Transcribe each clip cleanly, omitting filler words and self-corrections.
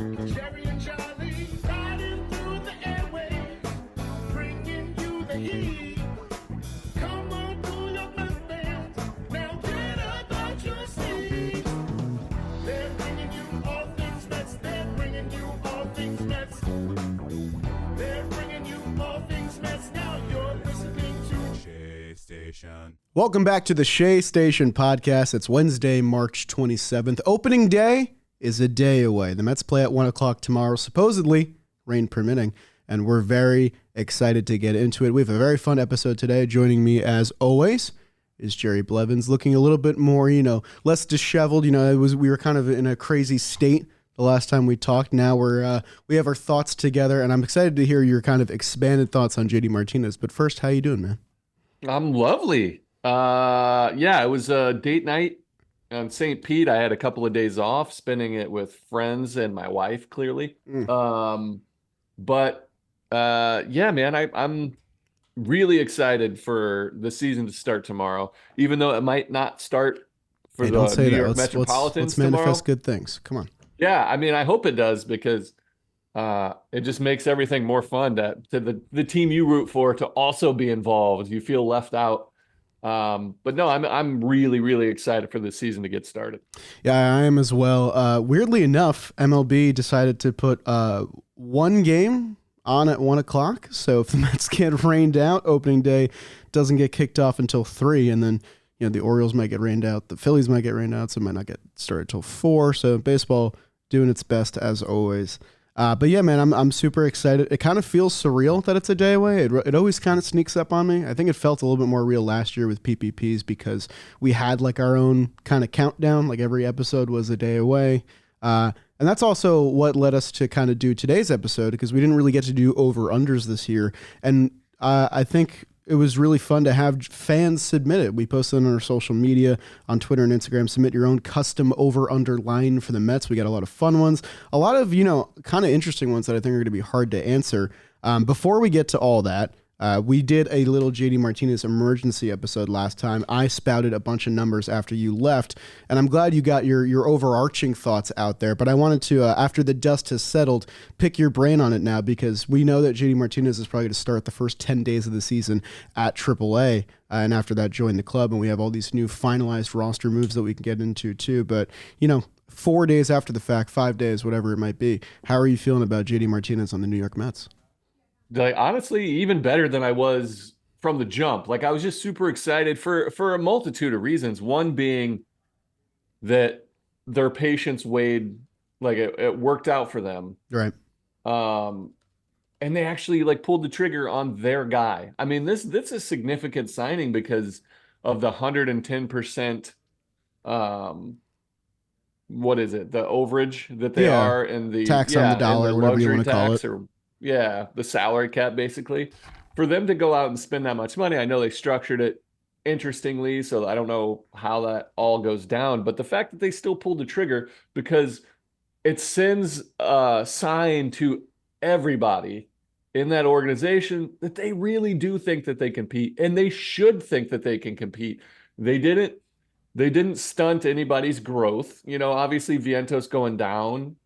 Jerry and Charlie riding through the airwaves, bringing you the heat. Come on, New York Mets fans, now get up out your seats. They're bringing you all things Mets. They're bringing you all things Mets. They're bringing you all things Mets. Now you're listening to Shea Station. Welcome back to the Shea Station podcast. It's Wednesday, March 27th. Opening day is a day away. The Mets play at 1 o'clock tomorrow, supposedly, rain permitting, and we're very excited to get into it. We have a very fun episode today. Joining me, as always, is Jerry Blevins, looking a little bit more, less disheveled. We were kind of in a crazy state the last time we talked. Now we have our thoughts together, and I'm excited to hear your kind of expanded thoughts on JD Martinez. But first, how you doing, man? I'm lovely. It was a date night on St. Pete. I had a couple of days off, spending it with friends and my wife, clearly. Man, I'm really excited for the season to start tomorrow, even though it might not start for the New York Metropolitans tomorrow. Let's manifest good things. Come on. Yeah, I mean, I hope it does, because it just makes everything more fun to the team you root for to also be involved. You feel left out. But no, I'm really, really excited for this season to get started. Yeah, I am as well. Weirdly enough, MLB decided to put one game on at 1 o'clock. So if the Mets get rained out, opening day doesn't get kicked off until 3, and then the Orioles might get rained out, the Phillies might get rained out, so it might not get started till 4. So baseball doing its best as always. But yeah, man, I'm super excited. It kind of feels surreal that it's a day away. It always kind of sneaks up on me. I think it felt a little bit more real last year with PPPs because we had like our own kind of countdown. Like every episode was a day away. And that's also what led us to kind of do today's episode, because we didn't really get to do over-unders this year. And I think it was really fun to have fans submit it. We posted on our social media, on Twitter and Instagram, submit your own custom over-under line for the Mets. We got a lot of fun ones, a lot of, kind of interesting ones that I think are going to be hard to answer. Before we get to all that, we did a little JD Martinez emergency episode last time. I spouted a bunch of numbers after you left, and I'm glad you got your overarching thoughts out there. But I wanted to, after the dust has settled, pick your brain on it now, because we know that JD Martinez is probably going to start the first 10 days of the season at AAA, and after that join the club, and we have all these new finalized roster moves that we can get into too. But, 4 days after the fact, 5 days, whatever it might be, how are you feeling about JD Martinez on the New York Mets? Like, honestly, even better than I was from the jump. Like, I was just super excited for a multitude of reasons. One being that their patience weighed, like it worked out for them. Right. And they actually pulled the trigger on their guy. I mean, this is a significant signing because of the 110%, what is it? The overage that they are, and the tax on the dollar, the whatever you want to call it. The salary cap, basically. For them to go out and spend that much money, I know they structured it interestingly, so I don't know how that all goes down. But the fact that they still pulled the trigger, because it sends a sign to everybody in that organization that they really do think that they compete, and they should think that they can compete. They didn't stunt anybody's growth. Obviously Vientos going down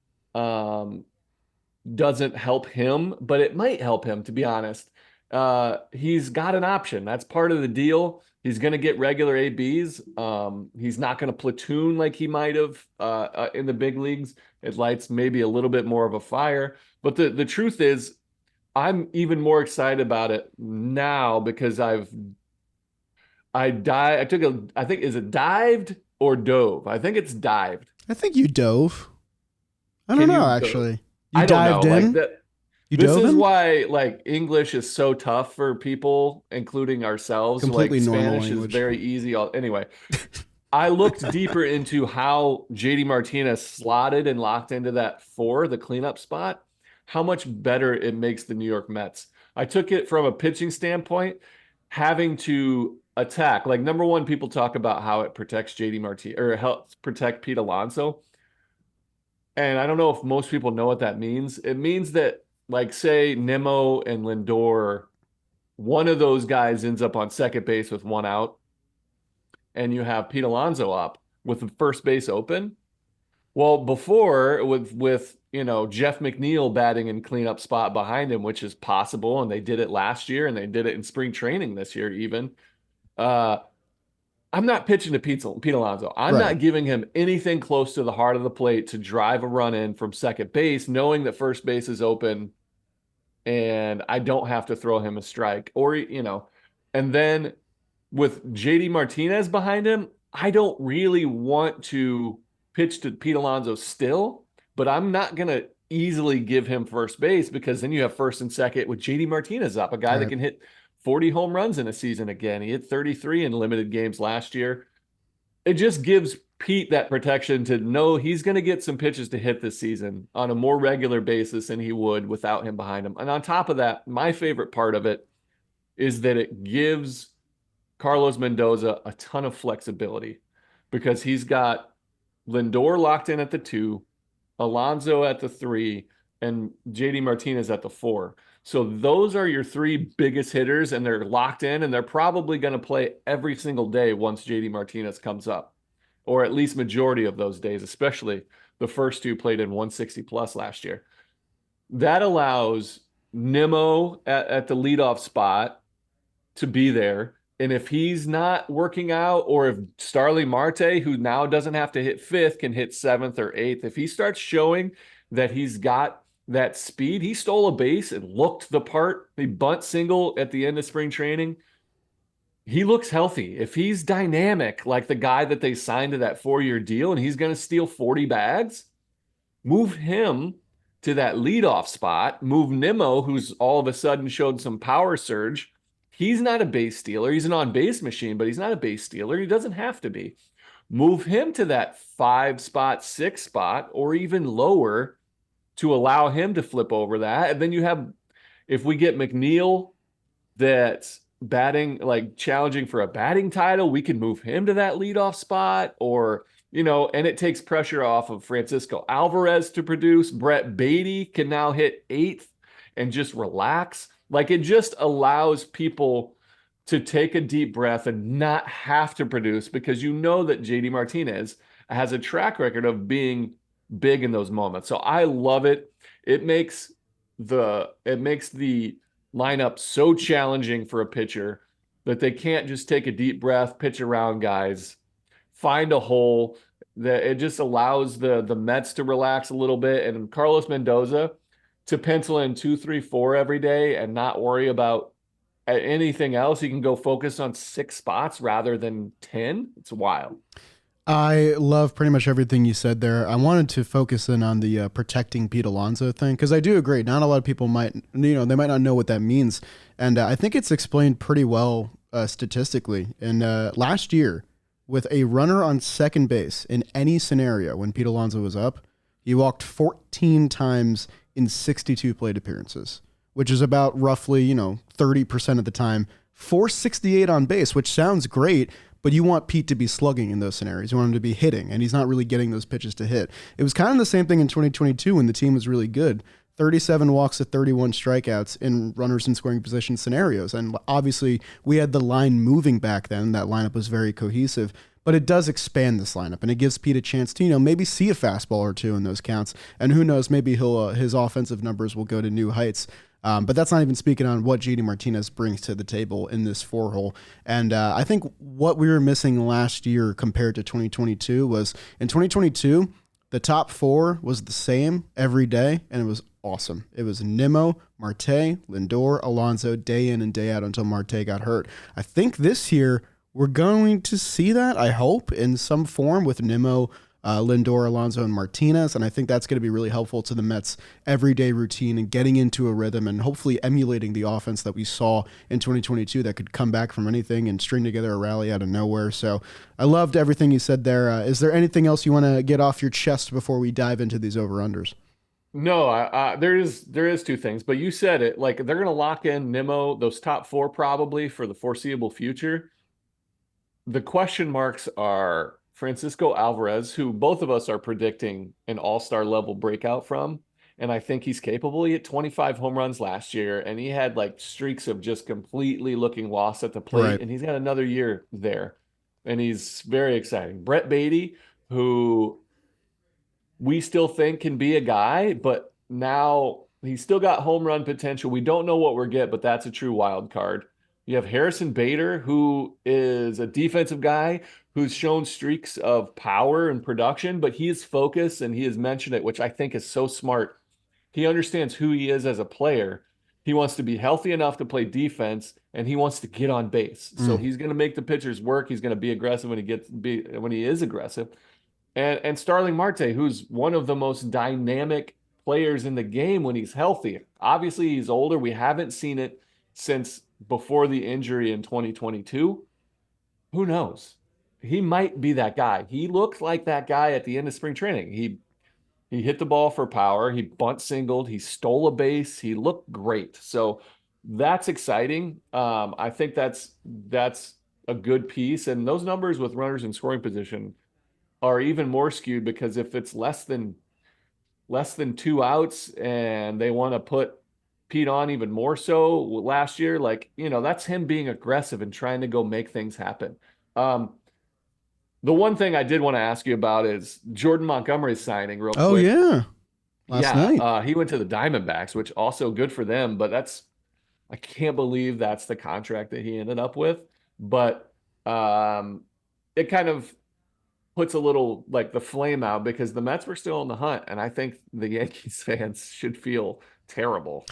doesn't help him, but it might help him, to be honest. He's got an option. That's part of the deal. He's going to get regular ABs. He's not going to platoon like he might have in the big leagues. It lights maybe a little bit more of a fire. But the truth is, I'm even more excited about it now because I think, is it dived or dove? I think it's dived. I think you dove. I don't know, actually. You I don't dived know. in? This is why English is so tough for people, including ourselves. Completely normal Spanish language. is very easy. Anyway, I looked deeper into how JD Martinez slotted and locked into that 4, the cleanup spot, how much better it makes the New York Mets. I took it from a pitching standpoint, having to attack. Number one, people talk about how it protects JD Martinez or helps protect Pete Alonso. And I don't know if most people know what that means. It means that, say Nimmo and Lindor, one of those guys ends up on second base with 1 out, and you have Pete Alonso up with the first base open. Well, before with Jeff McNeil batting in cleanup spot behind him, which is possible, and they did it last year and they did it in spring training this year even. Uh, I'm not pitching to Pete Alonso. I'm Right. not giving him anything close to the heart of the plate to drive a run in from second base, knowing that first base is open and I don't have to throw him a strike and then with JD Martinez behind him, I don't really want to pitch to Pete Alonso still, but I'm not going to easily give him first base because then you have first and second with JD Martinez up, a guy that Right. can hit 40 home runs in a season again. He hit 33 in limited games last year. It just gives Pete that protection to know he's going to get some pitches to hit this season on a more regular basis than he would without him behind him. And on top of that, my favorite part of it is that it gives Carlos Mendoza a ton of flexibility because he's got Lindor locked in at the 2, Alonso at the 3, and JD Martinez at the 4. So those are your 3 biggest hitters, and they're locked in, and they're probably going to play every single day once JD Martinez comes up, or at least majority of those days, especially the first 2 played in 160 plus last year. That allows Nimmo at the leadoff spot to be there. And if he's not working out, or if Starling Marte, who now doesn't have to hit fifth, can hit seventh or eighth, if he starts showing that he's got that speed, he stole a base and looked the part. He bunt single at the end of spring training. He looks healthy. If he's dynamic, like the guy that they signed to that 4-year deal, and he's going to steal 40 bags, move him to that leadoff spot, move Nimmo, who's all of a sudden showed some power surge. He's not a base stealer. He's an on base machine, but he's not a base stealer. He doesn't have to be. Move him to that 5 spot, 6 spot, or even lower to allow him to flip over that. And then you have, if we get McNeil that's batting, like challenging for a batting title, we can move him to that leadoff spot, or and it takes pressure off of Francisco Alvarez to produce. Brett Beatty can now hit 8th and just relax. Like, it just allows people to take a deep breath and not have to produce, because that JD Martinez has a track record of being big in those moments. So I love it. It makes the lineup so challenging for a pitcher that they can't just take a deep breath, pitch around guys, find a hole. That it just allows the Mets to relax a little bit, and Carlos Mendoza to pencil in 2, 3, 4 every day and not worry about anything else. He can go focus on 6 spots rather than 10. It's wild. I love pretty much everything you said there. I wanted to focus in on the protecting Pete Alonso thing, because I do agree. Not a lot of people might, they might not know what that means. And I think it's explained pretty well statistically. And last year, with a runner on second base in any scenario when Pete Alonso was up, he walked 14 times in 62 plate appearances, which is about roughly, 30% of the time. 468 on base, which sounds great, but you want Pete to be slugging in those scenarios. You want him to be hitting, and he's not really getting those pitches to hit. It was kind of the same thing in 2022 when the team was really good. 37 walks to 31 strikeouts in runners in scoring position scenarios. And obviously, we had the line moving back then. That lineup was very cohesive. But it does expand this lineup, and it gives Pete a chance to, maybe see a fastball or two in those counts. And who knows, maybe his offensive numbers will go to new heights. But that's not even speaking on what JD Martinez brings to the table in this 4-hole. And I think what we were missing last year compared to 2022 was, in 2022, the top 4 was the same every day, and it was awesome. It was Nimmo, Marte, Lindor, Alonso, day in and day out until Marte got hurt. I think this year we're going to see that, I hope, in some form with Nimmo, Lindor, Alonso, and Martinez, and I think that's going to be really helpful to the Mets' everyday routine and getting into a rhythm and hopefully emulating the offense that we saw in 2022 that could come back from anything and string together a rally out of nowhere. So I loved everything you said there. Is there anything else you want to get off your chest before we dive into these over-unders? No, there is 2 things, but you said it. Like, they're going to lock in Nimmo, those top 4 probably for the foreseeable future. The question marks are Francisco Alvarez, who both of us are predicting an all-star level breakout from. And I think he's capable. He hit 25 home runs last year, and he had like streaks of just completely looking lost at the plate. Right. And he's got another year there. And he's very exciting. Brett Beatty, who we still think can be a guy, but now he's still got home run potential. We don't know what we're get, but that's a true wild card. You have Harrison Bader, who is a defensive guy who's shown streaks of power and production, but he is focused and he has mentioned it, which I think is so smart. He understands who he is as a player. He wants to be healthy enough to play defense, and he wants to get on base. So he's going to make the pitchers work. He's going to be aggressive when he is aggressive. And Starling Marte, who's one of the most dynamic players in the game when he's healthy. Obviously, he's older. We haven't seen it since before the injury in 2022. Who knows? He might be that guy. He looked like that guy at the end of spring training. He hit the ball for power. He bunt singled. He stole a base. He looked great. So that's exciting. I think that's a good piece. And those numbers with runners in scoring position are even more skewed because if it's less than 2 outs and they want to put Pete on even more so last year, like, that's him being aggressive and trying to go make things happen. The one thing I did want to ask you about is Jordan Montgomery's signing real quick. Oh, yeah. Last night. He went to the Diamondbacks, which also good for them, but I can't believe that's the contract that he ended up with. But it kind of puts a little like the flame out because the Mets were still in the hunt, and I think the Yankees fans should feel terrible.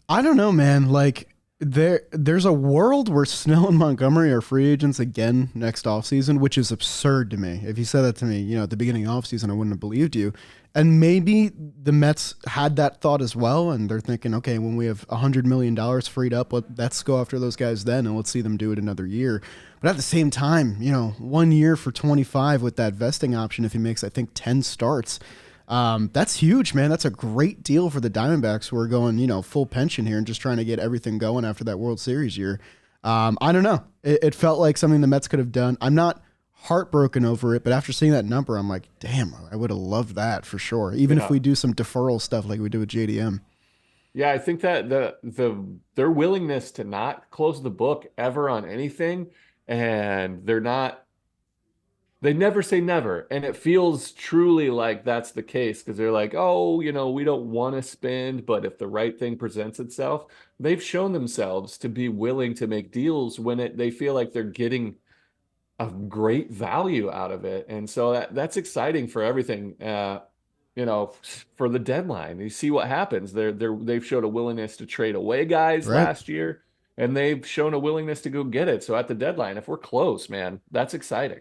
I don't know, man. Like there's a world where Snell and Montgomery are free agents again next offseason, which is absurd to me. If you said that to me, at the beginning of offseason, I wouldn't have believed you. And maybe the Mets had that thought as well, and they're thinking, okay, when we have $100 million freed up, let's go after those guys then, and let's see them do it another year. But at the same time, 1 year for 25 with that vesting option if he makes, I think, 10 starts. That's huge, man. That's a great deal for the Diamondbacks who are going, full pension here and just trying to get everything going after that World Series year. I don't know. It felt like something the Mets could have done. I'm not heartbroken over it, but after seeing that number, I'm like, damn, I would have loved that for sure. Even if we do some deferral stuff like we do with JDM. Yeah, I think that their willingness to not close the book ever on anything, and they never say never. And it feels truly like that's the case because they're like, oh, we don't want to spend, but if the right thing presents itself, they've shown themselves to be willing to make deals when they feel like they're getting a great value out of it. And so that's exciting for everything, for the deadline. You see what happens. They've showed a willingness to trade away guys last year, and they've shown a willingness to go get it. So at the deadline, if we're close, man, that's exciting.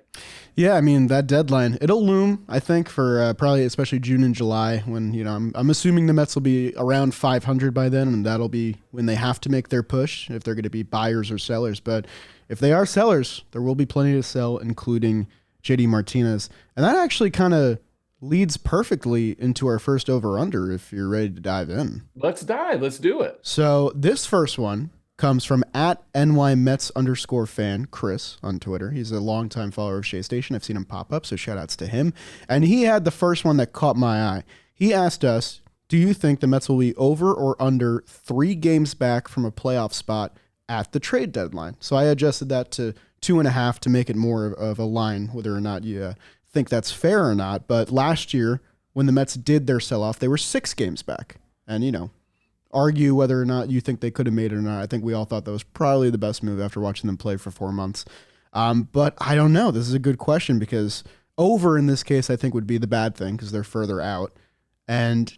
Yeah, I mean, that deadline, it'll loom, I think, for probably especially June and July when, I'm assuming the Mets will be around 500 by then, and that'll be when they have to make their push, if they're going to be buyers or sellers. But if they are sellers, there will be plenty to sell, including JD Martinez. And that actually kind of leads perfectly into our first over-under if you're ready to dive in. Let's dive. Let's do it. So this first one comes from @NYMets_fan, Chris on Twitter. He's a longtime follower of Shea Station. I've seen him pop up, so shout outs to him. And he had the first one that caught my eye. He asked us, do you think the Mets will be over or under 3 games back from a playoff spot at the trade deadline? So I adjusted that to 2.5 to make it more of a line, whether or not you think that's fair or not. But last year, when the Mets did their sell-off, they were 6 games back. And, argue whether or not you think they could have made it or not. I think we all thought that was probably the best move after watching them play for 4 months. But I don't know. This is a good question because over in this case, I think would be the bad thing because they're further out. And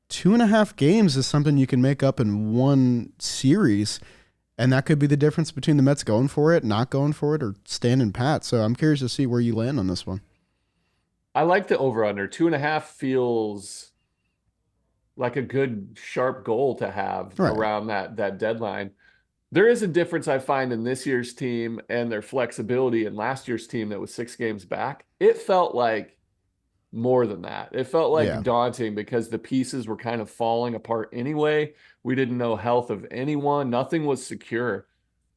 2.5 games is something you can make up in one series. And that could be the difference between the Mets going for it, not going for it, or standing pat. So I'm curious to see where you land on this one. I like the over-under. 2.5 feels like a good, sharp goal to have around that deadline. There is a difference I find in this year's team and their flexibility in last year's team that was 6 games back. It felt like more than that. It felt like daunting because the pieces were kind of falling apart anyway. We didn't know health of anyone. Nothing was secure.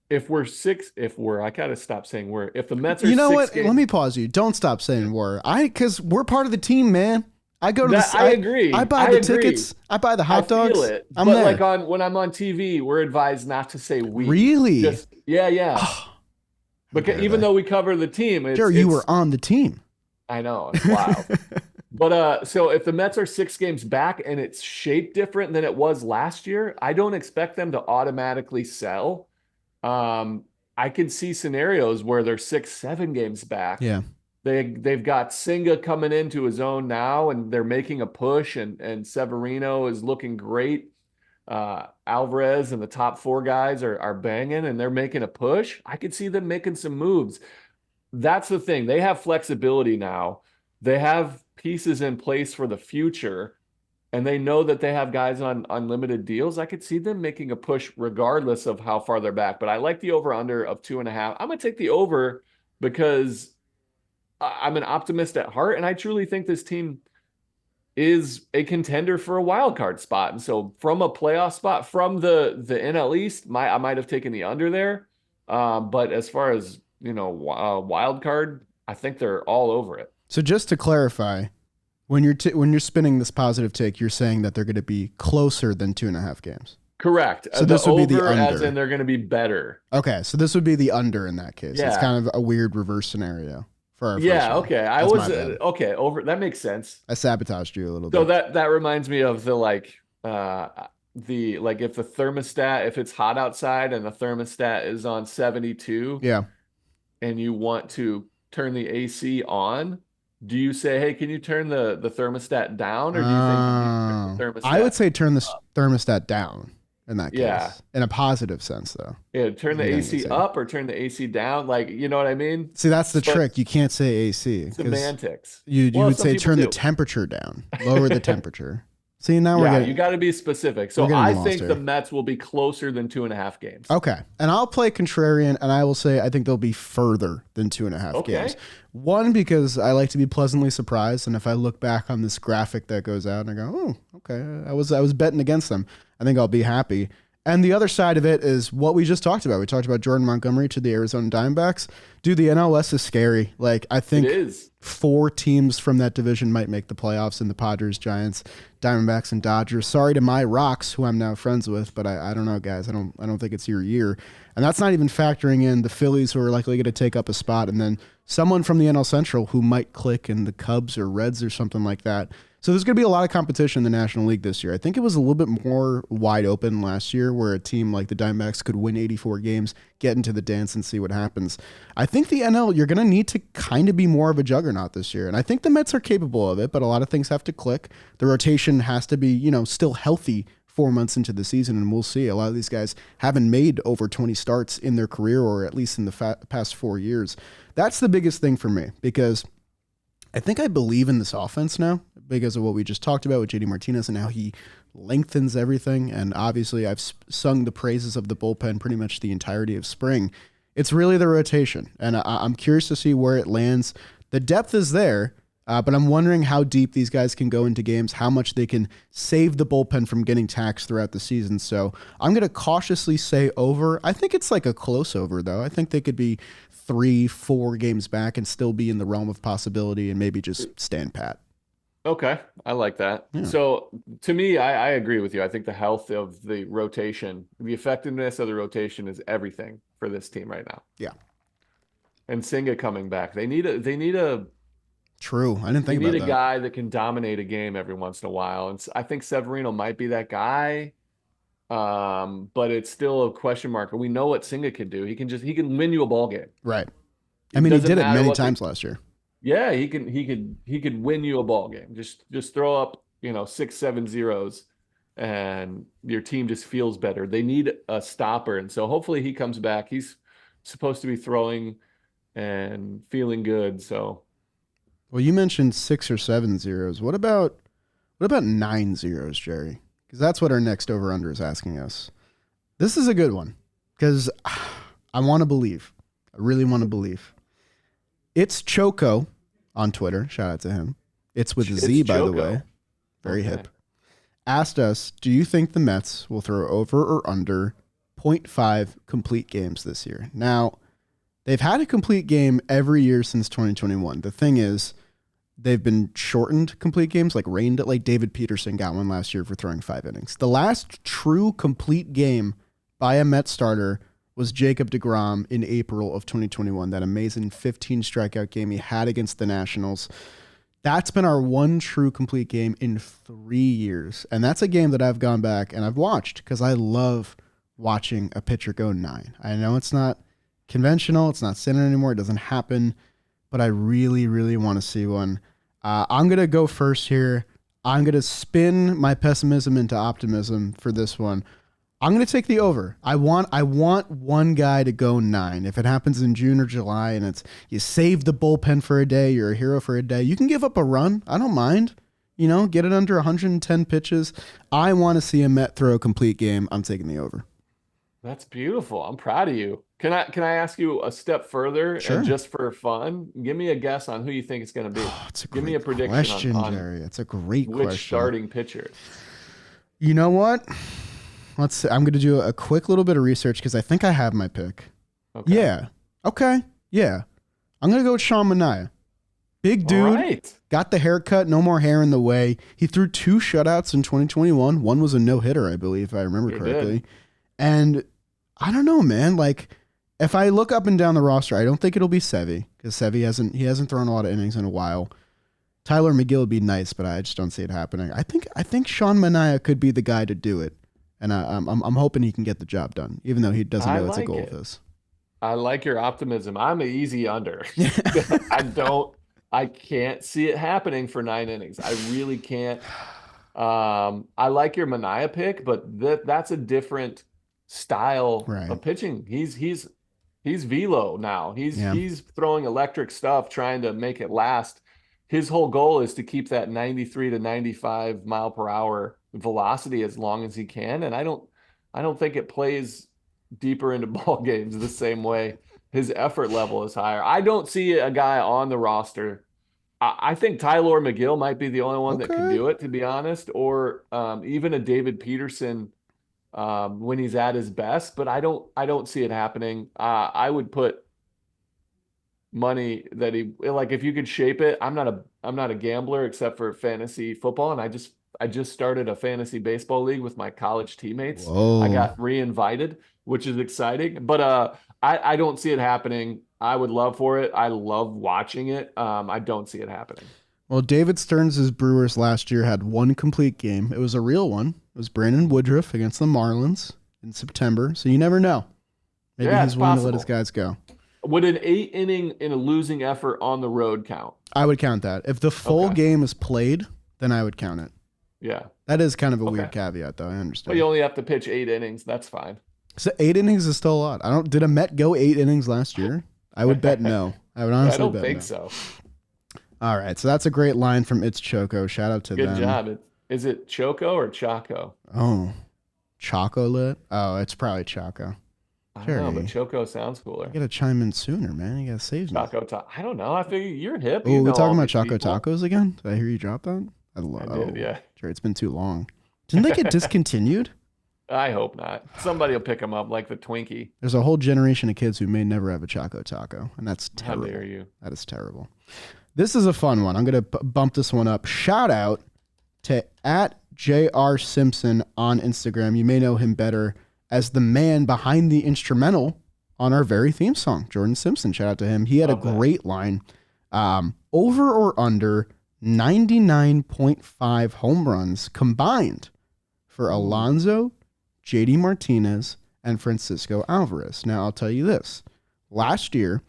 If I gotta stop saying we're. If the Mets are, what? Let me pause you. Don't stop saying we're. Because we're part of the team, man. I go to the. I agree. I buy the tickets. I buy the hot dogs. Feel it. I'm but there. Like when I'm on TV, we're advised not to say we. Really? Yeah. Because even though we cover the team, Jerry, you were on the team. I know. It's wild. But so if the Mets are 6 games back and it's shaped different than it was last year, I don't expect them to automatically sell. Um, I could see scenarios where they're 6, 7 games back. Yeah. They've got Senga coming into his own now, and they're making a push, and Severino is looking great. Alvarez and the top 4 guys are banging, and they're making a push. I could see them making some moves. That's the thing. They have flexibility now. They have pieces in place for the future, and they know that they have guys on unlimited deals. I could see them making a push regardless of how far they're back. But I like the over-under of 2.5. I'm going to take the over because I'm an optimist at heart, and I truly think this team is a contender for a wild card spot. And so from a playoff spot, from the NL East, I might have taken the under there. But as far as, wild card, I think they're all over it. So just to clarify, when you're spinning this positive take, you're saying that they're going to be closer than 2.5 games. Correct. So this would be the under. As in they're going to be better. Okay, so this would be the under in that case. Yeah. It's kind of a weird reverse snenario for our first one. Okay. Okay. Over. That makes sense. I sabotaged you a little So bit. that reminds me of the if the thermostat, if it's hot outside and the thermostat is on 72, Yeah. and you want to turn the AC on, do you say, hey, can you turn the thermostat down, or do you think you need to turn the thermostat I would say turn the thermostat down in that case. Yeah. In a positive sense, though. Yeah, turn the AC up or turn the AC down? Like, you know what I mean? See, that's the trick. You can't say AC. Semantics. You Well, would some say people turn the do. temperature down, lower the temperature. See, now we're Yeah, getting... you got to be specific. So we're getting I lost think here. the Mets will be closer than 2.5 games. Okay. And I'll play contrarian, and I will say I think they'll be further than 2.5 games. One, because I like to be pleasantly surprised, and if I look back on this graphic that goes out and I go, oh, okay, I was betting against them, I think I'll be happy. And the other side of it is what we just talked about. We talked about Jordan Montgomery to the Arizona Diamondbacks. Dude, the NL West is scary. Like, I think It is. 4 teams from that division might make the playoffs in the Padres, Giants, Diamondbacks, and Dodgers. Sorry to my Rocks, who I'm now friends with, but I don't know, guys. I don't think it's your year. And that's not even factoring in the Phillies, who are likely going to take up a spot, and then someone from the NL Central who might click in the Cubs or Reds or something like that. So there's going to be a lot of competition in the National League this year. I think it was a little bit more wide open last year, where a team like the Diamondbacks could win 84 games, get into the dance, and see what happens. I think the NL, you're going to need to kind of be more of a juggernaut this year. And I think the Mets are capable of it, but a lot of things have to click. The rotation has to be, still healthy 4 months into the season, and we'll see. A lot of these guys haven't made over 20 starts in their career, or at least in the past 4 years. That's the biggest thing for me, because I think I believe in this offense now because of what we just talked about with JD Martinez and how he lengthens everything. And obviously I've sung the praises of the bullpen pretty much the entirety of spring. It's really the rotation, and I'm curious to see where it lands. The depth is there, but I'm wondering how deep these guys can go into games, how much they can save the bullpen from getting taxed throughout the season. So I'm going to cautiously say over. I think it's like a close over, though. I think they could be 3-4 games back and still be in the realm of possibility and maybe just stand pat. Okay, I like that. Yeah. So to me, I agree with you. I think the health of the rotation, the effectiveness of the rotation is everything for this team right now. Yeah. And Senga coming back. They need a True. I didn't think about a that. guy that can dominate a game every once in a while. And I think Severino might be that guy. But it's still a question mark. We know what Senga can do. He can win you a ball game. Right. I mean, he doesn't did it matter many what times last year. Yeah, he could win you a ball game. Just throw up, 6-7 zeros, and your team just feels better. They need a stopper, and so hopefully he comes back. He's supposed to be throwing and feeling good. So, Well, you mentioned 6 or 7 zeros. What about 9 zeros, Jerry? Because that's what our next over-under is asking us. This is a good one, because I want to believe. I really want to believe. It's Choco on Twitter. Shout out to him. It's with a Z, by the way. Very hip. Asked us, do you think the Mets will throw over or under 0.5 complete games this year? Now, they've had a complete game every year since 2021. The thing is, they've been shortened complete games, like David Peterson got one last year for throwing 5 innings. The last true complete game by a Mets starter was Jacob deGrom in April of 2021, that amazing 15 strikeout game he had against the Nationals. That's been our one true complete game in 3 years. And that's a game that I've gone back and I've watched because I love watching a pitcher go 9. I know it's not conventional. It's not standard anymore. It doesn't happen. But I really, really want to see one. I'm going to go first here. I'm going to spin my pessimism into optimism for this one. I'm going to take the over. I want one guy to go 9. If it happens in June or July and it's you save the bullpen for a day, you're a hero for a day, you can give up a run. I don't mind. Get it under 110 pitches. I want to see a Met throw a complete game. I'm taking the over. That's beautiful. I'm proud of you. Can I ask you a step further? Sure. And just for fun, give me a guess on who you think it's going to be. Give me a prediction question, on Jerry. It's a great which question. starting pitcher. You know what? Let's see. I'm going to do a quick little bit of research because I think I have my pick. Okay. Yeah. Okay. Yeah. I'm going to go with Sean Manaea. Big dude. Right. Got the haircut. No more hair in the way. He threw 2 shutouts in 2021. One was a no-hitter, I believe, if I remember correctly. And I don't know, man. Like, if I look up and down the roster, I don't think it'll be Sevy because Sevy hasn't thrown a lot of innings in a while. Tyler McGill would be nice, but I just don't see it happening. I think Sean Manaea could be the guy to do it. And I'm hoping he can get the job done, even though he doesn't know it's a goal of his. I like your optimism. I'm an easy under. I can't see it happening for 9 innings. I really can't. I like your Manaea pick, but that's a different style of pitching. He's velo now. He's throwing electric stuff, trying to make it last. His whole goal is to keep that 93 to 95 mile per hour velocity as long as he can. And I don't think it plays deeper into ball games the same way. His effort level is higher. I don't see a guy on the roster. I think Tyler McGill might be the only one that can do it, to be honest, or even a David Peterson when he's at his best. But I don't see it happening. I would put money that if you could shape it. I'm not a gambler except for fantasy football, and I just started a fantasy baseball league with my college teammates. Whoa. I got re-invited, which is exciting, but I don't see it happening. I would love for it. I love watching it. I don't see it happening. Well, David Stearns' Brewers last year had one complete game. It was a real one. It was Brandon Woodruff against the Marlins in September. So you never know. Maybe he's willing to let his guys go. Would an 8 inning in a losing effort on the road count? I would count that. If the full game is played, then I would count it. Yeah. That is kind of a weird caveat, though. I understand. Well, you only have to pitch 8 innings. That's fine. So 8 innings is still a lot. Did a Met go 8 innings last year? I would bet no. I would honestly bet no. I don't think so. All right. So that's a great line from It's Choco. Shout out to them. Good job. Is it Choco or Choco? Oh, Chocolate? Oh, it's probably Choco. I don't know, but Choco sounds cooler. You got to chime in sooner, man. You got to save me. I don't know. I figure you're hip. Oh, we're talking about Choco Tacos again? Did I hear you drop that? I did, yeah. Sure, it's been too long. Didn't they get discontinued? I hope not. Somebody will pick them up like the Twinkie. There's a whole generation of kids who may never have a Choco Taco, and that's terrible. How dare you? That is terrible. This is a fun one. I'm going to bump this one up. Shout out to @JR_Simpson on Instagram. You may know him better as the man behind the instrumental on our very theme song, Jordan Simpson. Shout out to him. He had a great line. Over or under 99.5 home runs combined for Alonso, JD Martinez, and Francisco Alvarez. Now, I'll tell you this. Last year,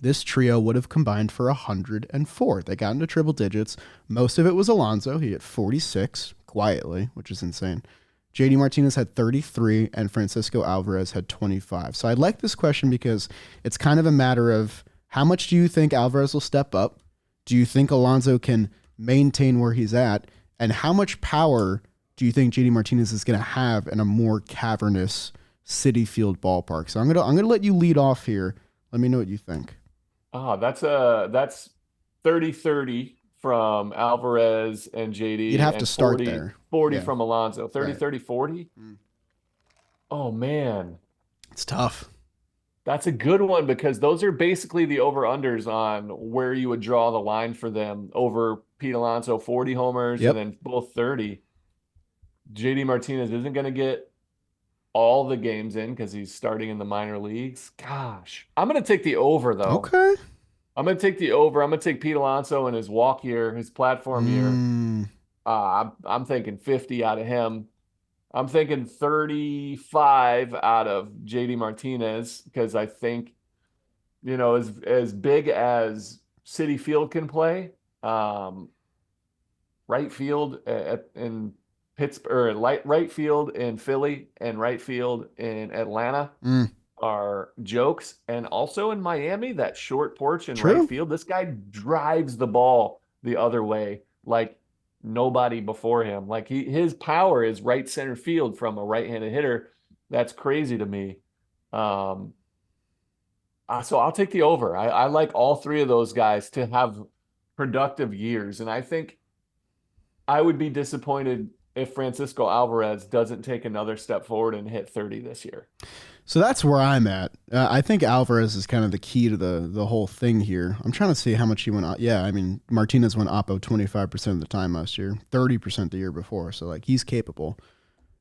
this trio would have combined for 104. They got into triple digits. Most of it was Alonso. He had 46 quietly, which is insane. JD Martinez had 33, and Francisco Alvarez had 25. So I like this question because it's kind of a matter of how much do you think Alvarez will step up? Do you think Alonso can maintain where he's at? And how much power do you think JD Martinez is going to have in a more cavernous Citi Field ballpark? So I'm gonna let you lead off here. Let me know what you think. Oh, that's 30-30 from Alvarez and JD. You'd have to start 40, there. 40 Yeah. from Alonso. 30, Right. 30, 40? Oh, man. It's tough. That's a good one because those are basically the over-unders on where you would draw the line for them over Pete Alonso, 40 homers, Yep. and then both 30. JD Martinez isn't going to get all the games in because he's starting in the minor leagues. Gosh. I'm going to take the over, though. Okay. I'm gonna take the over. I'm gonna take Pete Alonso in his walk year, his platform year. Mm, I'm thinking 50 out of him. I'm thinking 35 out of JD Martinez because I think, as big as City Field can play, um, right field in Pittsburgh, or right field in Philly and right field in Atlanta mm, are jokes. And also in Miami, that short porch in right true. field, this guy drives the ball the other way like nobody before him. Like his power is right center field from a right-handed hitter. That's crazy to me. Um, so I'll take the over. I like all three of those guys to have productive years. And I think I would be disappointed if Francisco Alvarez doesn't take another step forward and hit 30 this year. So that's where I'm at. I think Alvarez is kind of the key to the whole thing here. I'm trying to see how much he went. Yeah, I mean Martinez went oppo 25% of the time last year, 30% the year before. So like he's capable.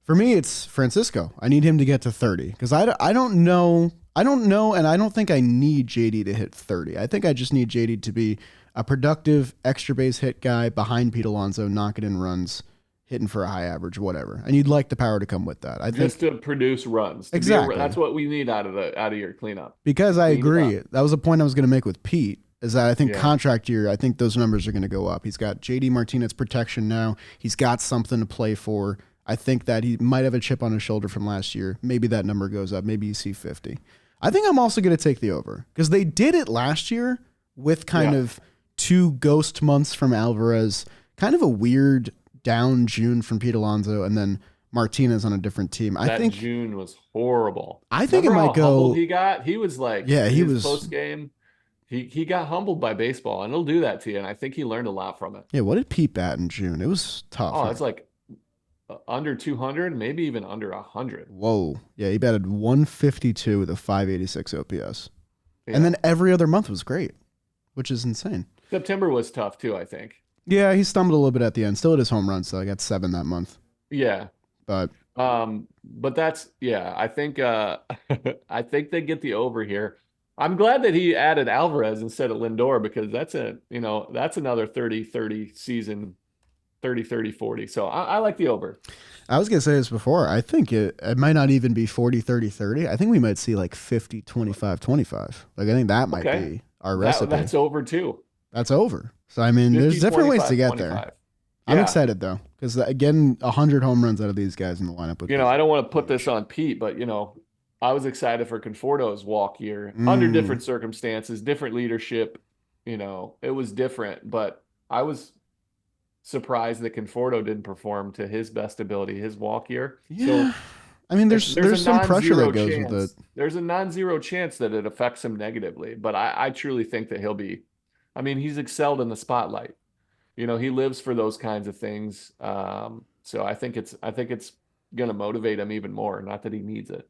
For me, it's Francisco. I need him to get to 30 because I don't know. I don't know, and I don't think I need JD to hit 30. I think I just need JD to be a productive extra base hit guy behind Pete Alonso, knocking in runs, hitting for a high average, whatever. And you'd like the power to come with that. I think Just to produce runs. exactly. That's what we need out of your cleanup. Because I Clean it agree. up. That was a point I was going to make with Pete. Is that I think Yeah. contract year, I think those numbers are going to go up. He's got JD Martinez protection now. He's got something to play for. I think that he might have a chip on his shoulder from last year. Maybe that number goes up. Maybe you see 50. I think I'm also going to take the over because they did it last year with kind of 2 ghost months from Alvarez, kind of a weird down June from Pete Alonso, and then Martinez on a different team. I That think June was horrible. I think Remember it how might go. humbled he got? He was like, Yeah, he his was. post game. He got humbled by baseball, and it'll do that to you. And I think he learned a lot from it. Yeah, what did Pete bat in June? It was tough. Oh, it's like under 200, maybe even under 100. Whoa. Yeah, he batted 152 with a 586 OPS. Yeah. And then every other month was great, which is insane. September was tough too, I think. Yeah, he stumbled a little bit at the end. Still at his home runs, so I got 7 that month. Yeah. But But I think I think they get the over here. I'm glad that he added Alvarez instead of Lindor because that's another 30-30 season, 30-30-40. So I like the over. I was going to say this before. I think it might not even be 40-30-30. I think we might see like 50-25-25. Like I think that might be our recipe. That's over too. That's over. So I mean, there's different ways to get 25. there. I'm excited though because again, 100 home runs out of these guys in the lineup. I don't want to put this on Pete, but I was excited for Conforto's walk year under different circumstances, different leadership. It was different, but I was surprised that Conforto didn't perform to his best ability his walk year. Yeah. So I mean, there's some pressure that goes chance. with it. There's a non-zero chance that it affects him negatively, but I truly think that he'll be. I mean, he's excelled in the spotlight. He lives for those kinds of things. So I think it's going to motivate him even more. Not that he needs it.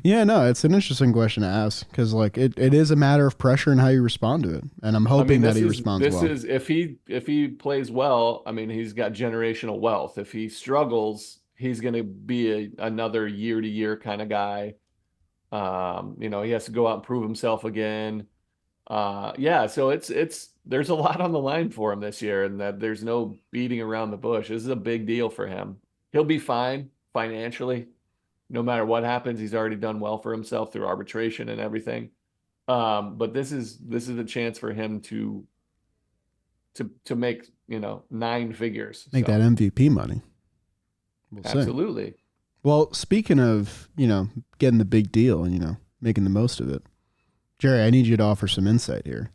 Yeah, no, it's an interesting question to ask because like it is a matter of pressure and how you respond to it, and I'm hoping that he responds well. This is if he plays well. I mean, he's got generational wealth. If he struggles, he's going to be another year-to-year kind of guy. He has to go out and prove himself again. So there's a lot on the line for him this year, and that there's no beating around the bush. This is a big deal for him. He'll be fine financially. No matter what happens, he's already done well for himself through arbitration and everything. But this is a chance for him to make 9 figures. Make that MVP money. We'll see. Absolutely. Well, speaking of getting the big deal and making the most of it, Jerry, I need you to offer some insight here.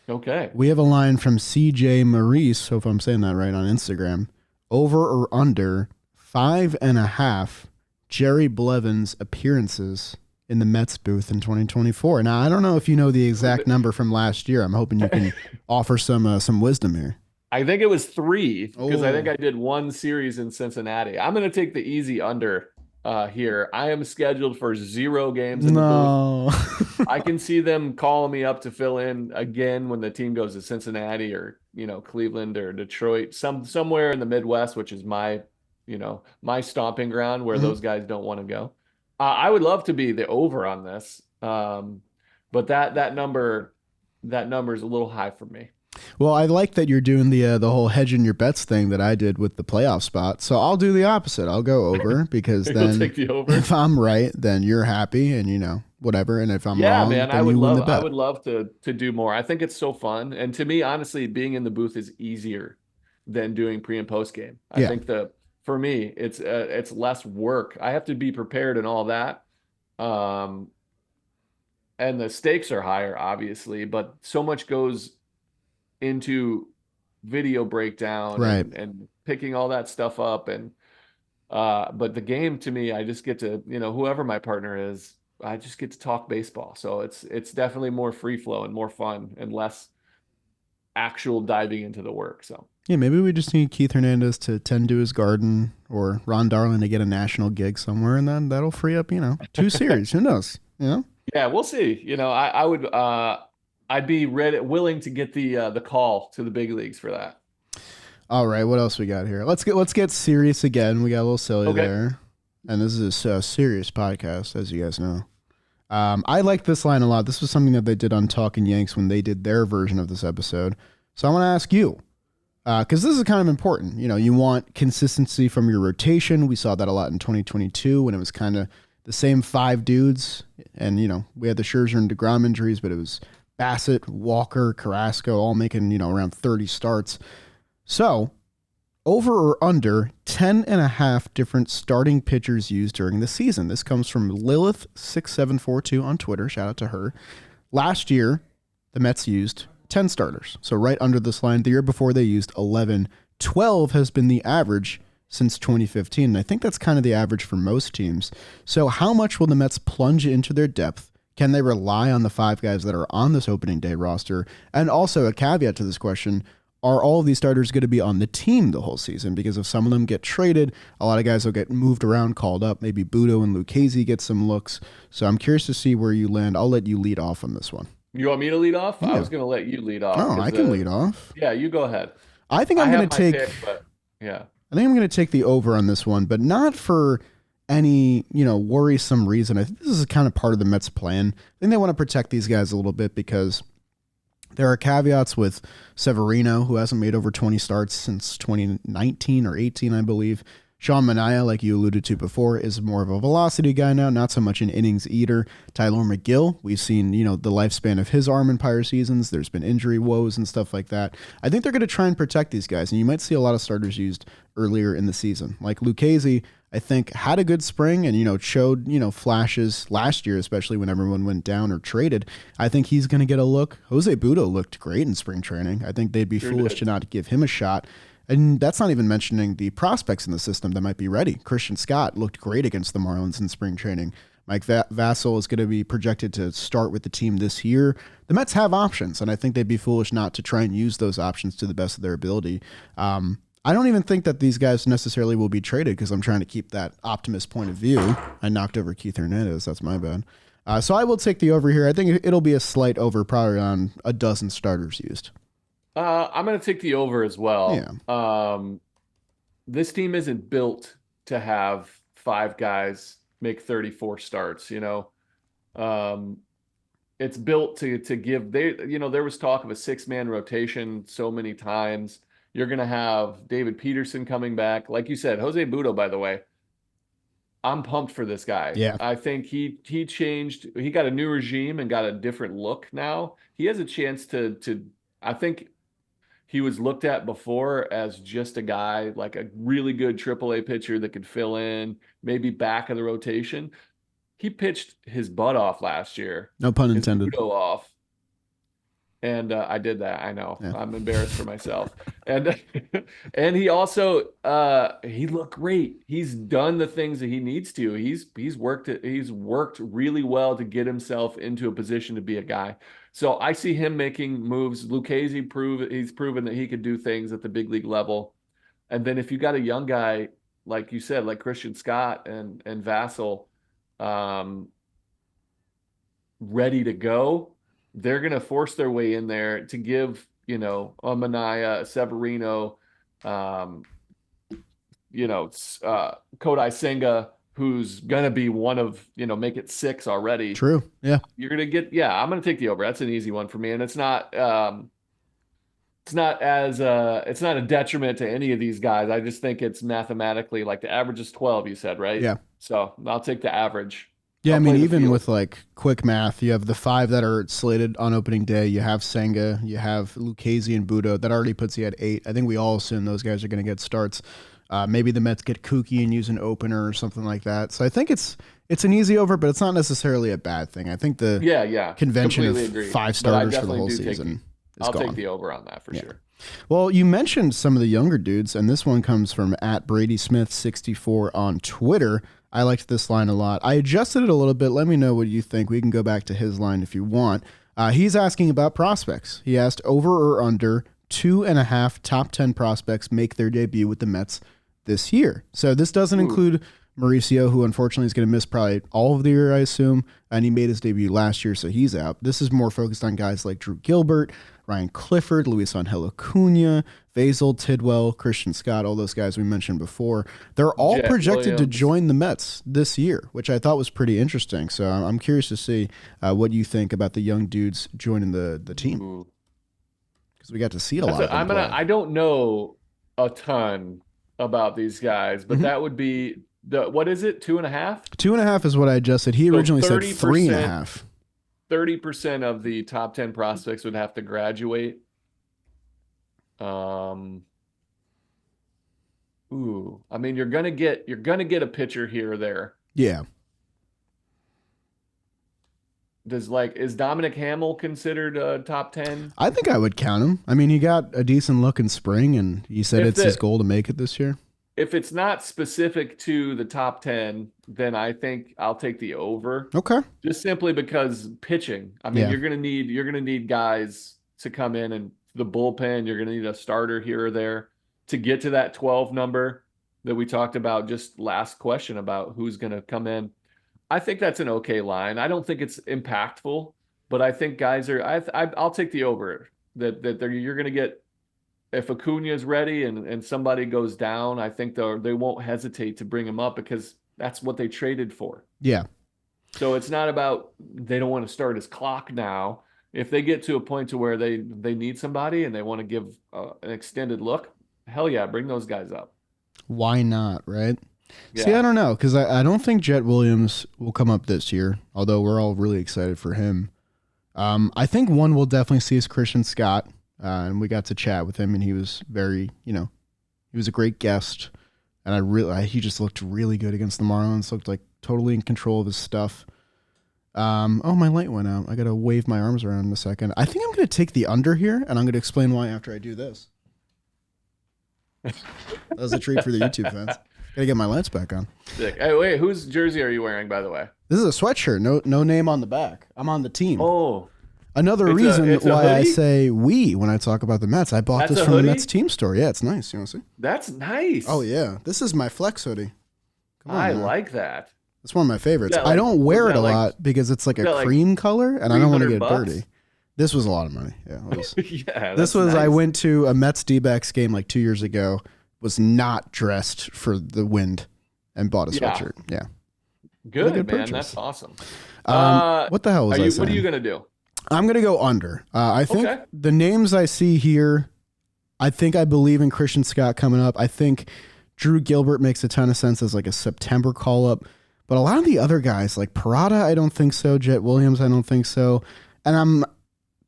Okay. We have a line from CJ Maurice, hope I'm saying that right, on Instagram. Over or under 5.5 Jerry Blevins appearances in the Mets booth in 2024. Now, I don't know if you know the exact number from last year. I'm hoping you can offer some wisdom here. I think it was 3 because I think I did 1 series in Cincinnati. I'm going to take the easy under here. I am scheduled for 0 games in the booth. I can see them calling me up to fill in again when the team goes to Cincinnati or Cleveland or Detroit, somewhere in the Midwest, which is my stomping ground where those guys don't want to go. I would love to be the over on this, but that number that number is a little high for me. Well, I like that you're doing the whole hedging your bets thing that I did with the playoff spot. So I'll do the opposite. I'll go over because You'll then take the over. if I'm right, then you're happy and whatever. And if I'm Yeah, wrong, man, then you win the I bet. would love to do more. I think it's so fun. And to me, honestly, being in the booth is easier than doing pre and post game. I Yeah. think for me, it's less work. I have to be prepared and all that. Um, and the stakes are higher, obviously, but so much goes into video breakdown Right. and picking all that stuff up. And but the game to me, I just get to, whoever my partner is, I just get to talk baseball. So it's definitely more free flow and more fun and less actual diving into the work. So Yeah, maybe we just need Keith Hernandez to tend to his garden or Ron Darling to get a national gig somewhere, and then that'll free up, 2 series. Who knows? yeah, we'll see. I would I'd be willing to get the call to the big leagues for that. All right, what else we got here? Let's get serious again. We got a little silly Okay. there, and this is a serious podcast, as you guys know. I like this line a lot. This was something that they did on Talking Yanks when they did their version of this episode. So I want to ask you, because this is kind of important. You want consistency from your rotation. We saw that a lot in 2022 when it was kind of the same 5 dudes, and we had the Scherzer and DeGrom injuries, but it was Bassett, Walker, Carrasco, all making around 30 starts. So, over or under 10 and a half different starting pitchers used during the season. This comes from Lilith6742 on Twitter. Shout out to her. Last year, the Mets used 10 starters. So right under this line, the year before they used 11. 12 has been the average since 2015. And I think that's kind of the average for most teams. So how much will the Mets plunge into their depth? Can they rely on the 5 guys that are on this opening day roster? And also a caveat to this question, are all of these starters going to be on the team the whole season? Because if some of them get traded, a lot of guys will get moved around, called up. Maybe Budo and Lucchesi get some looks. So I'm curious to see where you land. I'll let you lead off on this one. You want me to lead off? Yeah. I was going to let you lead off. Oh, I can lead off. Yeah, you go ahead. I think I'm I going have to my take. pick, but yeah. I think I'm going to take the over on this one, but not for any worrisome reason. I think this is kind of part of the Mets' plan. I think they want to protect these guys a little bit because there are caveats with Severino, who hasn't made over 20 starts since 2019 or 18, I believe. Sean Manaea, like you alluded to before, is more of a velocity guy now, not so much an innings eater. Tyler McGill, we've seen, the lifespan of his arm in prior seasons. There's been injury woes and stuff like that. I think they're going to try and protect these guys, and you might see a lot of starters used earlier in the season. Like Lucchesi, I think, had a good spring and, showed, flashes last year, especially when everyone went down or traded. I think he's going to get a look. Jose Budo looked great in spring training. I think they'd be foolish to not give him a shot. And that's not even mentioning the prospects in the system that might be ready. Christian Scott looked great against the Marlins in spring training. Mike Vassell is going to be projected to start with the team this year. The Mets have options, and I think they'd be foolish not to try and use those options to the best of their ability. I don't even think that these guys necessarily will be traded because I'm trying to keep that optimist point of view. I knocked over Keith Hernandez. That's my bad. So I will take the over here. I think it'll be a slight over, probably on a dozen starters used. I'm going to take the over as well. Yeah. This team isn't built to have 5 guys make 34 starts, it's built to give there was talk of a 6-man rotation so many times. You're going to have David Peterson coming back. Like you said, Jose Budo, by the way, I'm pumped for this guy. Yeah. I think he changed. He got a new regime and got a different look now. He has a chance to I think he was looked at before as just a guy, like a really good AAA pitcher that could fill in, maybe back of the rotation. He pitched his butt off last year. No pun His intended. Budo off. And I did that. I know. Yeah. I'm embarrassed for myself. And and he also he looked great. He's done the things that he needs to. He's worked really well to get himself into a position to be a guy. So I see him making moves. Lucchesi he's proven that he could do things at the big league level. And then if you got a young guy, like you said, like Christian Scott and Vassell, ready to go, they're going to force their way in there to give, a Manaea, Severino, Kodai Senga, who's gonna be one of, make it 6 already. True. Yeah. You're gonna get, yeah, I'm gonna take the over. That's an easy one for me, and it's not a detriment to any of these guys. I just think it's mathematically, like, the average is 12, you said, right? Yeah. So I'll take the average. Yeah, I'll I mean, play the even field. with like quick math, you have the 5 that are slated on opening day. You have Senga, you have Lucchesi and Budo. That already puts you at 8. I think we all assume those guys are going to get starts. Maybe the Mets get kooky and use an opener or something like that. So I think it's an easy over, but it's not necessarily a bad thing. I think the convention of completely agree. 5 But I starters for the definitely whole do take season is I'll gone. take the over on that for sure. Well, you mentioned some of the younger dudes, and this one comes from @BradySmith64 on Twitter. I liked this line a lot. I adjusted it a little bit. Let me know what you think. We can go back to his line if you want. He's asking about prospects. He asked over or under 2.5 top 10 prospects make their debut with the Mets this year. So this doesn't include Mauricio, who unfortunately is going to miss probably all of the year, I assume, and he made his debut last year, so he's out. This is more focused on guys like Drew Gilbert, Ryan Clifford, Luis Angel Acuna, Basil, Tidwell, Christian Scott, all those guys we mentioned before. They're all Jet projected to Williams. join the Mets this year, which I thought was pretty interesting. So I'm curious to see what you think about the young dudes joining the team, Ooh. because we got to see a lot of them play. I don't know a ton about these guys, but that would be what is it? 2.5? 2.5 is what I adjusted. He So originally said 30%. 3.5. 30% of the top 10 prospects would have to graduate. I mean, you're gonna get a pitcher here or there. Yeah. Is Dominic Hamill considered a top 10? I think I would count him. I mean, he got a decent look in spring, and he said If it's his goal to make it this year. If it's not specific to the top 10, then I think I'll take the over. Okay. Just simply because pitching. I mean, Yeah. you're gonna need guys to come in and the bullpen. You're gonna need a starter here or there to get to that 12 number that we talked about just last question about who's gonna come in. I think that's an okay line. I don't think it's impactful, but I think guys are. I'll take the over. You're gonna get. If Acuna is ready and somebody goes down, I think they won't hesitate to bring him up because that's what they traded for. Yeah. So it's not about they don't want to start his clock now. If they get to a point to where they need somebody and they want to give an extended look, hell yeah, bring those guys up. Why not, right? Yeah. See, I don't know, because I don't think Jet Williams will come up this year, although we're all really excited for him. I think one we'll definitely see is Christian Scott. And we got to chat with him, and he was very, he was a great guest, and he just looked really good against the Marlins. Looked like totally in control of his stuff. Oh, my light went out. I gotta wave my arms around in a second. I think I'm gonna take the under here, and I'm gonna explain why after I do this. That was a treat for the YouTube fans. Gotta get my lights back on. Sick. Hey, wait, whose jersey are you wearing, by the way? This is a sweatshirt. No name on the back. I'm on the team. Oh. Another It's reason a why I hoodie? say we when I talk about the Mets. I bought That's this a from the hoodie? Mets team store. Yeah, it's nice. You want to see? That's nice. Oh, yeah. This is my flex hoodie. Come on, I man. like that. It's one of my favorites. Is that I don't wear is it that a like- lot because it's like is a that like cream color, and I don't want to get $300? dirty. This was a lot of money. Yeah. It was. Yeah. This that's was, I nice. went to a Mets D-backs game like 2 years ago, was not dressed for the wind, and bought a Yeah. sweatshirt. Yeah. Good, good man. purchase. That's awesome. What the hell was I saying? What are you gonna do? I'm going to go under. I think Okay. the names I see here, I believe in Christian Scott coming up. I think Drew Gilbert makes a ton of sense as like a September call-up. But a lot of the other guys, like Parada, I don't think so. Jet Williams, I don't think so. And I'm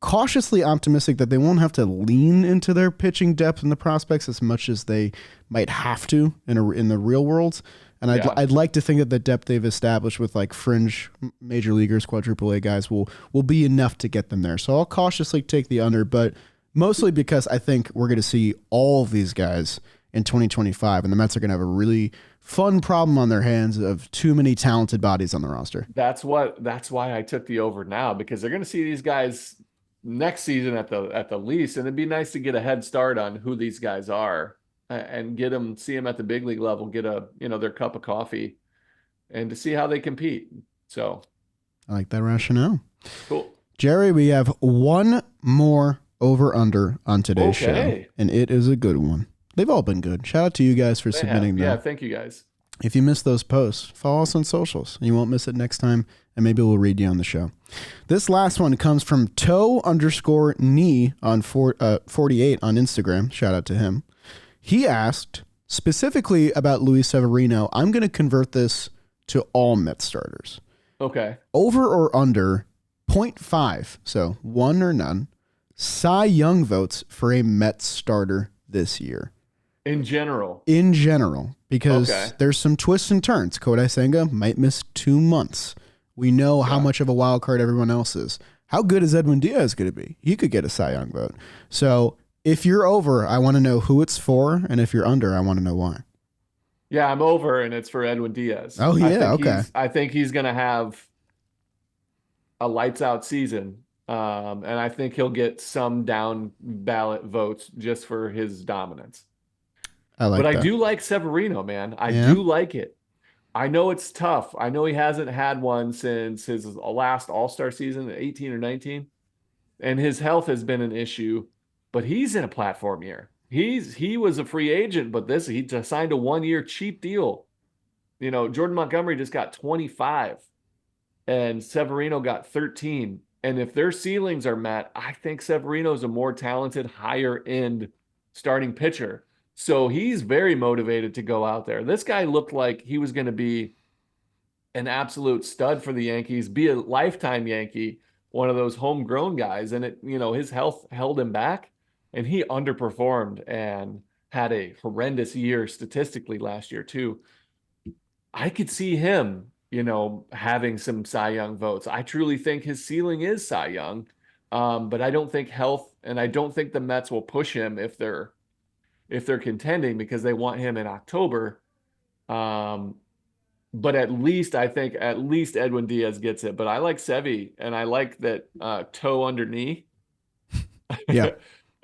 cautiously optimistic that they won't have to lean into their pitching depth in the prospects as much as they might have to in the real world. And I'd like to think that the depth they've established with like fringe major leaguers, quadruple A guys will be enough to get them there. So I'll cautiously take the under, but mostly because I think we're going to see all of these guys in 2025, and the Mets are going to have a really fun problem on their hands of too many talented bodies on the roster. That's why I took the over now, because they're gonna see these guys next season at the least, and it'd be nice to get a head start on who these guys are and see them at the big league level, get their cup of coffee, and to see how they compete. So I like that rationale. cool. Jerry, we have one more over-under on today's show, Okay. and it is a good one. They've all been good. Shout out to you guys for submitting them. Yeah, thank you guys. If you miss those posts, follow us on socials. You won't miss it next time, and maybe we'll read you on the show. This last one comes from toe_knee on 48 on Instagram. Shout out to him. He asked specifically about Luis Severino. I'm going to convert this to all Mets starters. Okay. Over or under 0.5, so one or none, Cy Young votes for a Mets starter this year. In general, because there's some twists and turns. Kodai Senga might miss 2 months. We know how much of a wild card everyone else is. How good is Edwin Diaz going to be? He could get a Cy Young vote. So if you're over, I want to know who it's for, and if you're under, I want to know why. Yeah, I'm over, and it's for Edwin Diaz. Oh, yeah, okay. I think he's going to have a lights-out season, and I think he'll get some down-ballot votes just for his dominance. But I do like Severino, man. I do like it. I know it's tough. I know he hasn't had one since his last All-Star season, 18 or 19, and his health has been an issue, but he's in a platform year. He was a free agent, but he just signed a 1-year cheap deal. You know, Jordan Montgomery just got 25, and Severino got 13. And if their ceilings are met, I think Severino's a more talented, higher-end starting pitcher. So he's very motivated to go out there. This guy looked like he was going to be an absolute stud for the Yankees, be a lifetime Yankee, one of those homegrown guys. And his health held him back, and he underperformed and had a horrendous year statistically last year too. I could see him, having some Cy Young votes. I truly think his ceiling is Cy Young, but I don't think health, and I don't think the Mets will push him if they're contending, because they want him in October. But at least Edwin Diaz gets it. But I like Sevy, and I like that toe under knee. Yeah.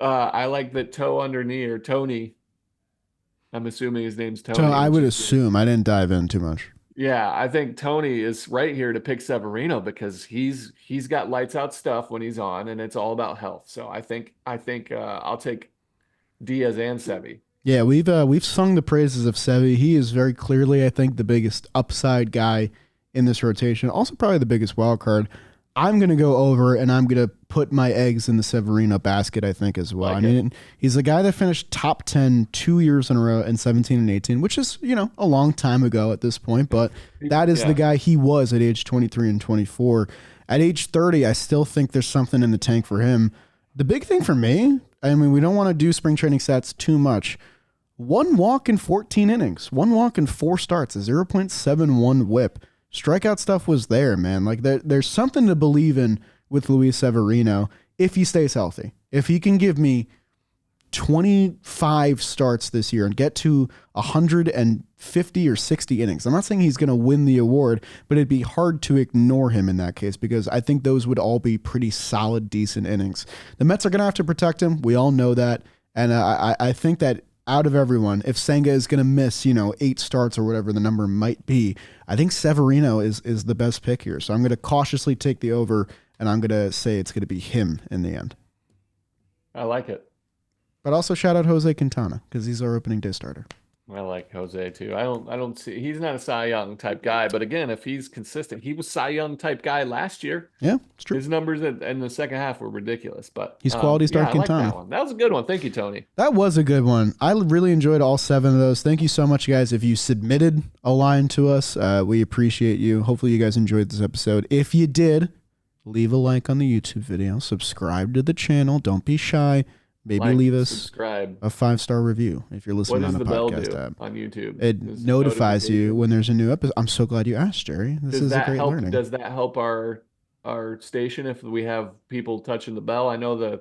I like that toe under knee, or Tony. I'm assuming his name's Tony. So I would assume. I didn't dive in too much. Yeah, I think Tony is right here to pick Severino because he's got lights out stuff when he's on, and it's all about health. So I think I'll take Diaz and Sevy. Yeah, we've sung the praises of Sevy. He is very clearly, I think, the biggest upside guy in this rotation. Also, probably the biggest wild card. I'm going to go over, and I'm going to put my eggs in the Severino basket, I think, as well. He's a guy that finished top 10 2 years in a row in 17 and 18, which is, a long time ago at this point, but that is the guy he was at age 23 and 24. At age 30, I still think there's something in the tank for him. The big thing for me, we don't want to do spring training stats too much. 1 walk in 14 innings, 1 walk in 4 starts, a 0.71 whip. Strikeout stuff was there, man. Like there's something to believe in with Luis Severino if he stays healthy. If he can give me 25 starts this year and get to 150 or 60 innings. I'm not saying he's going to win the award, but it'd be hard to ignore him in that case because I think those would all be pretty solid, decent innings. The Mets are going to have to protect him. We all know that. And I think that out of everyone, if Senga is going to miss, 8 starts or whatever the number might be, I think Severino is the best pick here. So I'm going to cautiously take the over, and I'm going to say it's going to be him in the end. I like it. But also shout out Jose Quintana because he's our opening day starter. I like Jose too. I don't see, he's not a Cy Young type guy, but again, if he's consistent, he was Cy Young type guy last year. Yeah, it's true. His numbers in the second half were ridiculous, but he's quality star Quintana. I like that one. That was a good one. Thank you, Tony. That was a good one. I really enjoyed all 7 of those. Thank you so much, guys. If you submitted a line to us, we appreciate you. Hopefully you guys enjoyed this episode. If you did, leave a like on the YouTube video, subscribe to the channel. Don't be shy. Maybe leave us subscribe. A 5-star review if you're listening on a podcast app. On YouTube? It notifies you when there's a new episode. I'm so glad you asked, Jerry. This is a great learning. Does that help our station if we have people touching the bell? I know the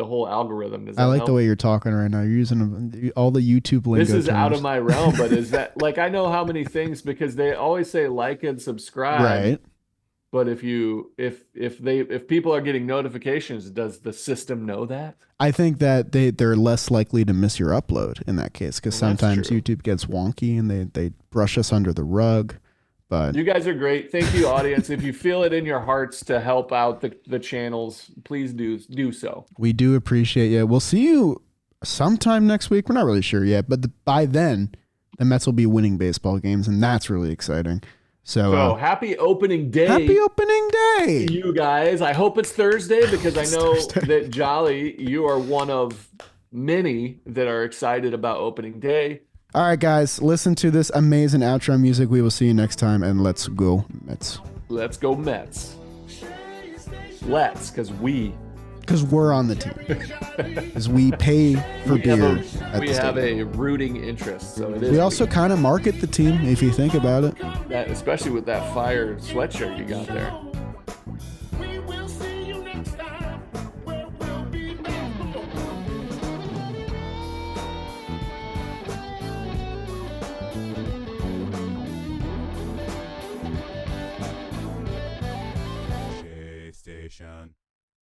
whole algorithm. I like the way you're talking right now. You're using all the YouTube lingo. This is terms. out of my realm, but is that I know how many things because they always say like and subscribe. Right. But if people are getting notifications, does the system know that? I think that they're less likely to miss your upload in that case because sometimes YouTube gets wonky and they brush us under the rug. But you guys are great. Thank you, audience. If you feel it in your hearts to help out the channels, please do so. We do appreciate you. We'll see you sometime next week. We're not really sure yet, but by then, The Mets will be winning baseball games, and that's really exciting. So, So happy opening day. happy opening day. You guys. I hope it's Thursday because I know that Jolly, you are one of many that are excited about opening day. All right, guys, listen to this amazing outro music. We will see you next time, and let's go Mets. Let's go Mets. Let's, because we're on the team. Because we pay for beer. We have a rooting interest. So it is. We also kind of market the team, if you think about it. That, especially with that fire sweatshirt you got there.